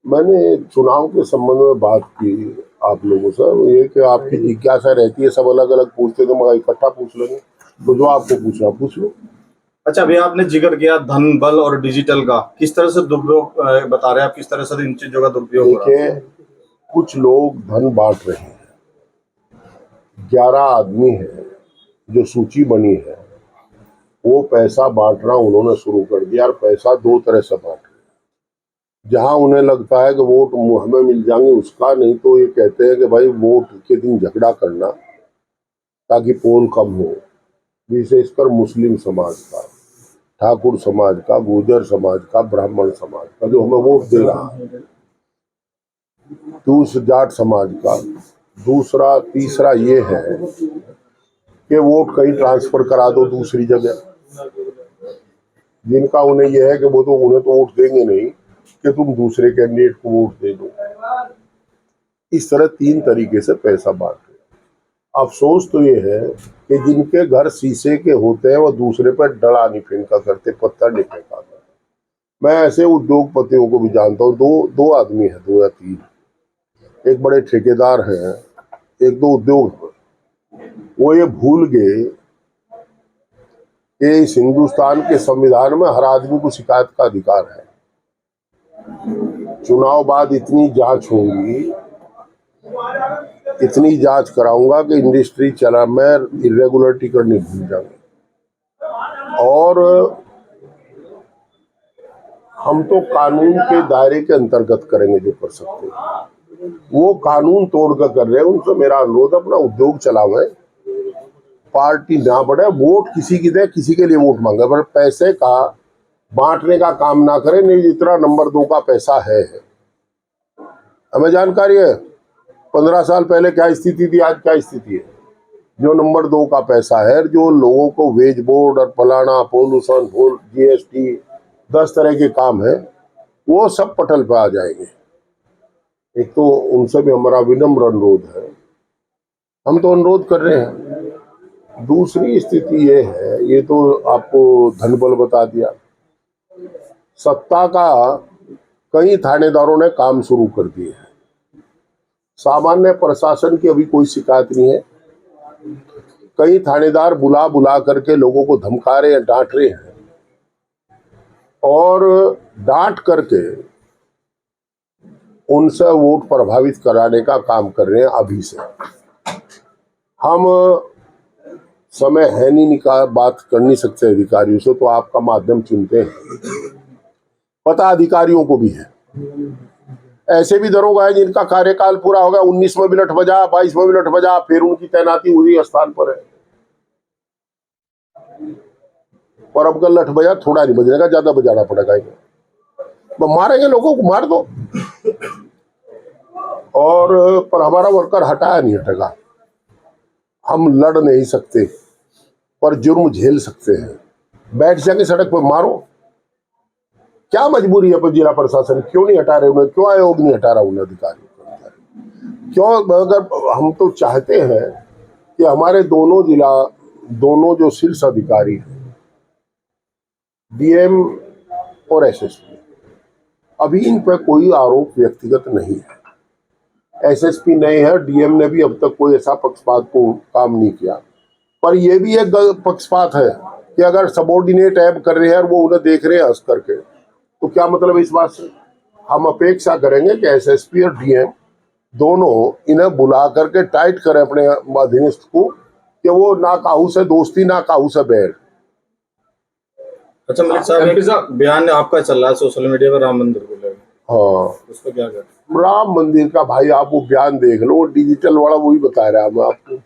मैंने चुनाव के संबंध में बात की आप लोगों से। ये कि आपकी जिज्ञासा रहती है, सब अलग अलग पूछते, तो मैं इकट्ठा पूछ लेंगे, तो जो आपको पूछना पूछ लो। अच्छा, अभी आपने जिक्र किया धन बल और डिजिटल का, किस तरह से दुरुपयोग बता रहे हैं आप, किस तरह से इन चीजों का दुरुपयोग हो रहा है? देखिए, कुछ लोग धन बांट रहे हैं। 11 आदमी है जो सूची बनी है, वो पैसा बांटना उन्होंने शुरू कर दिया। और पैसा दो तरह से बांट रहे हैं। जहां उन्हें लगता है कि वोट हमें मिल जाएंगे उसका, नहीं तो ये कहते हैं कि भाई वोट के दिन झगड़ा करना ताकि पोल कम हो। विशेषकर मुस्लिम समाज का, ठाकुर समाज का, गुर्जर समाज का, ब्राह्मण समाज का जो हमें वोट दे रहा है, दूसरा जाट समाज का। दूसरा तीसरा ये है कि वोट कहीं ट्रांसफर करा दो दूसरी जगह। जिनका उन्हें यह है कि वो तो उन्हें तो वोट देंगे नहीं, कि तुम दूसरे कैंडिडेट को वोट दे दो। इस तरह 3 तरीके से पैसा बांट रहे। अफसोस तो ये है कि जिनके घर शीशे के होते हैं वो दूसरे पर डला नहीं फेंका करते, पत्थर नहीं फेंका करते। मैं ऐसे उद्योगपतियों को भी जानता हूँ, दो आदमी है, 2 या 3। एक बड़े ठेकेदार हैं, एक दो उद्योग। वो ये भूल गए कि इस हिंदुस्तान के संविधान में हर आदमी को शिकायत का अधिकार है। चुनाव बाद इतनी जांच होंगी, इतनी जांच कराऊंगा कि इंडस्ट्री चला मैं इरेगुलरिटी करनी भूल जाऊंगा। और हम तो कानून के दायरे के अंतर्गत करेंगे जो कर सकते हैं। वो कानून तोड़कर कर रहे हैं। उनसे मेरा अनुरोध, अपना उद्योग चलावे, पार्टी ना बढ़े, वोट किसी की दे, किसी के लिए वोट मांगे, पर पैसे का बांटने का काम ना करें। नहीं, जितना नंबर 2 का पैसा है, हमें जानकारी है 15 साल पहले क्या स्थिति थी, आज क्या स्थिति है। जो नंबर 2 का पैसा है, जो लोगों को वेज बोर्ड और फलाना पोल्यूशन GST 10 तरह के काम है, वो सब पटल पे आ जाएंगे। एक तो उनसे भी हमारा विनम्र अनुरोध है, हम तो अनुरोध कर रहे हैं। दूसरी स्थिति ये है, ये तो आपको धनबल बता दिया। सत्ता का कई थानेदारों ने काम शुरू कर दिए हैं। सामान्य प्रशासन की अभी कोई शिकायत नहीं है। कई थानेदार बुला बुला करके लोगों को धमका रहे हैं, डांट रहे हैं, और डांट करके उनसे वोट प्रभावित कराने का काम कर रहे हैं। अभी से हम समय है नहीं बात कर नहीं सकते अधिकारियों से, तो आपका माध्यम चुनते हैं। पता अधिकारियों को भी है, ऐसे भी दरोगा है जिनका कार्यकाल पूरा हो गया, 19वें मिनट बजा, 22वें मिनट बजा, फिर उनकी तैनाती उसी स्थान पर है। और अब लठ बजा, थोड़ा नहीं बजेगा, ज्यादा बजाना पड़ेगा। मारेंगे लोगों को, मार दो। और पर हमारा वर्कर हटाया नहीं हटेगा। हम लड़ नहीं सकते, पर जुर्म झेल सकते हैं। बैठ जाके सड़क पर मारो, क्या मजबूरी है? पर जिला प्रशासन क्यों नहीं हटा रहे उन्हें? क्यों आयोग नहीं हटा रहा उन्हें अधिकारियों को? क्यों? अगर हम तो चाहते हैं कि हमारे दोनों जो शीर्ष अधिकारी हैं, DM और SSP, अभी इन पर कोई आरोप व्यक्तिगत नहीं है। SSP नए हैं, DM ने भी अब तक कोई ऐसा पक्षपात को काम नहीं किया। पर यह भी एक पक्षपात है कि अगर सबॉर्डिनेट ऐब कर रहे हैं और वो उन्हें देख रहे हैं हंस करके, तो क्या मतलब इस बात से? हम अपेक्षा करेंगे कि SSP और DM दोनों इन्हें बुला करके टाइट करें अपने अधीनस्थ को, कि वो ना काहू से दोस्ती ना काहू से बैर। अच्छा मलिक साहब, एक बयान आपका चल रहा है सोशल मीडिया पर राम मंदिर को लेकर, हाँ, उसको क्या कर? राम मंदिर का भाई आप वो बयान देख लो, डिजिटल वाला वही बता रहा है। मैं आपको,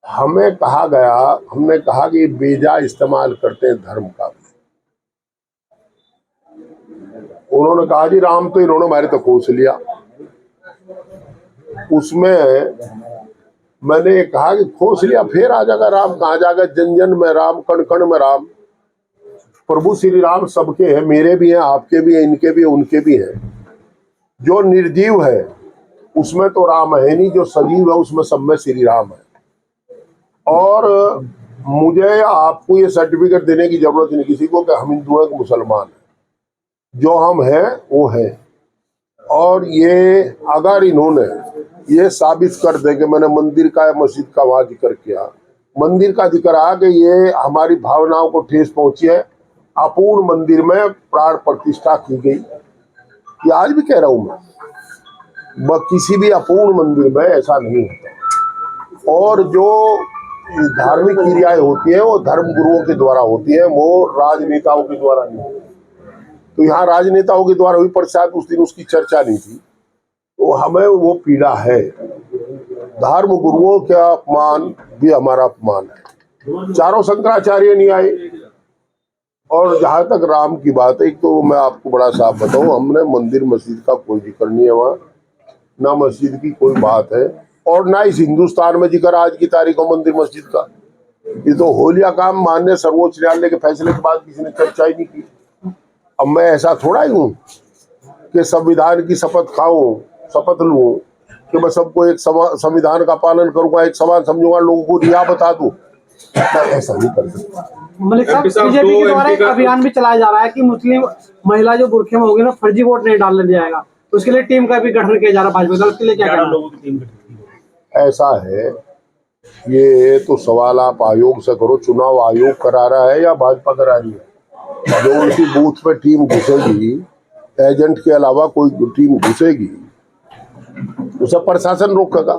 हमें कहा गया, हमने कहा कि बेजा इस्तेमाल करते हैं धर्म का। उन्होंने कहा जी राम तो इन्होंने हमारे तक खोस लिया। उसमें मैंने कहा कि खोस लिया, फिर आ जाएगा राम, कहाँ जाएगा? जन जन में राम, कण कण में राम। प्रभु श्री राम सबके हैं, मेरे भी हैं, आपके भी हैं, इनके भी हैं, उनके भी हैं। जो निर्जीव है उसमें तो राम है नहीं, जो सजीव है उसमें सब में श्री राम है। और मुझे या आपको ये सर्टिफिकेट देने की जरूरत नहीं किसी को कि हम हिंदू हैं कि मुसलमान हैं। जो हम हैं वो है। और ये अगर इन्होंने ये साबित कर दे कि मैंने मंदिर का या मस्जिद का वहां जिक्र किया, मंदिर का जिक्र आ कि ये हमारी भावनाओं को ठेस पहुंची है, अपूर्ण मंदिर में प्राण प्रतिष्ठा की गई, ये आज भी कह रहा हूं मैं, किसी भी अपूर्ण मंदिर में ऐसा नहीं होता। और जो धार्मिक क्रियाएं होती हैं वो धर्म गुरुओं के द्वारा होती हैं, वो राजनेताओं के द्वारा नहीं होती। तो यहाँ राजनेताओं के द्वारा हुई, पर शायद उस दिन उसकी चर्चा नहीं थी, तो हमें वो पीड़ा है। धर्म गुरुओं का अपमान भी हमारा अपमान है। चारों शंकराचार्य नहीं आए। और जहां तक राम की बात है, तो मैं आपको बड़ा साफ बताऊं, हमने मंदिर मस्जिद का कोई जिक्र नहीं है वहाँ, ना मस्जिद की कोई बात है, और ना इस हिंदुस्तान में जिक्र आज की तारीख को मंदिर मस्जिद का। ये तो होलिया काम मानने सर्वोच्च न्यायालय के फैसले के बाद किसी ने चर्चा ही नहीं की। अब मैं ऐसा थोड़ा ही हूँ कि संविधान की शपथ लूं कि मैं सबको एक संविधान का पालन करूंगा, एक समान समझूंगा, लोगों को रिया बता दूं, मैं ऐसा नहीं कर सकता। मलिक साहब, बीजेपी के द्वारा एक अभियान भी चलाया जा रहा है कि मुस्लिम महिला जो बुरखे में होगी ना, फर्जी वोट नहीं डालने दिया जाएगा, तो उसके लिए टीम का भी गठन किया जा रहा है भाजपा दल के लिए, क्या कहना है? ऐसा है, ये तो सवाल आप आयोग से करो। चुनाव आयोग करा रहा है या भाजपा करा रही है? जो उनकी बूथ पे टीम घुसेगी, एजेंट के अलावा कोई टीम घुसेगी, उसे प्रशासन रोकेगा।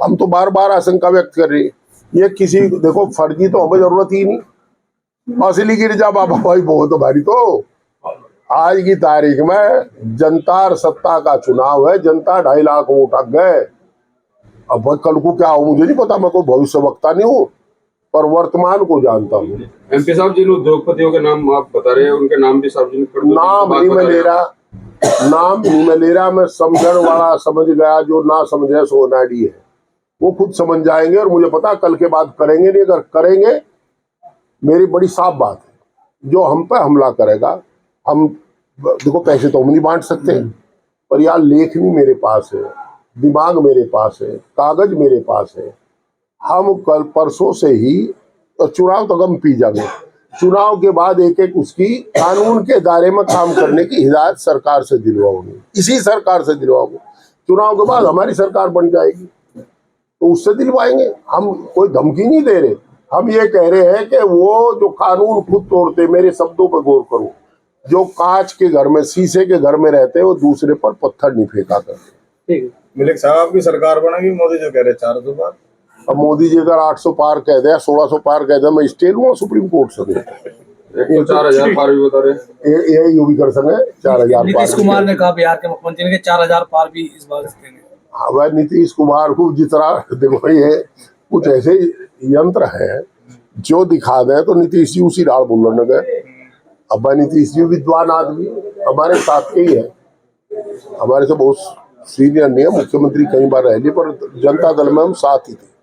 हम तो बार बार आशंका व्यक्त कर रहे हैं, ये किसी, देखो फर्जी तो हमें जरूरत ही नहीं, असली गिर जा बाबा भाई बहुत हमारी। तो आज की तारीख में जनता सत्ता का चुनाव है, जनता 2.5 लाख वोट आ गए। अब कल को क्या हो मुझे नहीं पता, मैं कोई भविष्य वक्ता नहीं हूँ, पर वर्तमान को जानता हूँ। एमपी साहब, जिन उद्योगपतियों के नाम आप बता रहे हैं, उनके नाम भी सार्वजनिक कर दो। नाम नहीं मैं ले रहा, मैं समझण वाला समझ गया, जो ना समझे सो नाडी है, वो खुद समझ जाएंगे। और मुझे पता कल के बाद करेंगे नहीं, अगर करेंगे, मेरी बड़ी साफ बात है, जो हम पे हमला करेगा, हम देखो पैसे तो हम नहीं बांट सकते, पर यार लेखनी मेरे पास है, दिमाग मेरे पास है, कागज मेरे पास है। हम कल परसों से ही चुनाव तक हम पी जाएंगे। चुनाव के बाद एक एक उसकी कानून के दायरे में काम करने की हिदायत सरकार से दिलवाऊंगी, इसी सरकार से दिलवाऊंगी। चुनाव के बाद हमारी सरकार बन जाएगी तो उससे दिलवाएंगे। हम कोई धमकी नहीं दे रहे, हम ये कह रहे हैं कि वो जो कानून खुद तोड़ते, मेरे शब्दों पर गौर करो, जो कांच के घर में, शीशे के घर में रहते हैं, वो दूसरे पर पत्थर नहीं फेंका करते। मलिक साहब, आपकी सरकार बनेगी, मोदी जो कह रहे 400 पार। अब मोदी जी अगर 800 पार कह दे, 1600 पार कह दे, मैं स्टे लूंगा सुप्रीम कोर्ट से। 4000 पार भी बता रहे, ये भी कर सके 4000 पार। नीतीश कुमार ने कहा बिहार के मुख्यमंत्री ने 4000 पार भी इस बार देंगे। हाँ भाई, नीतीश कुमार को जितना, देखो ये कुछ ऐसे यंत्र है जो दिखा दे तो नीतीश जी उसी डाल बोलने गए। अब भाई नीतीश जी विद्वान आदमी हमारे साथ के ही है, हमारे से बहुत सीनियर नहीं है, मुख्यमंत्री कई बार रह ली, पर जनता दल में हम साथ ही थे।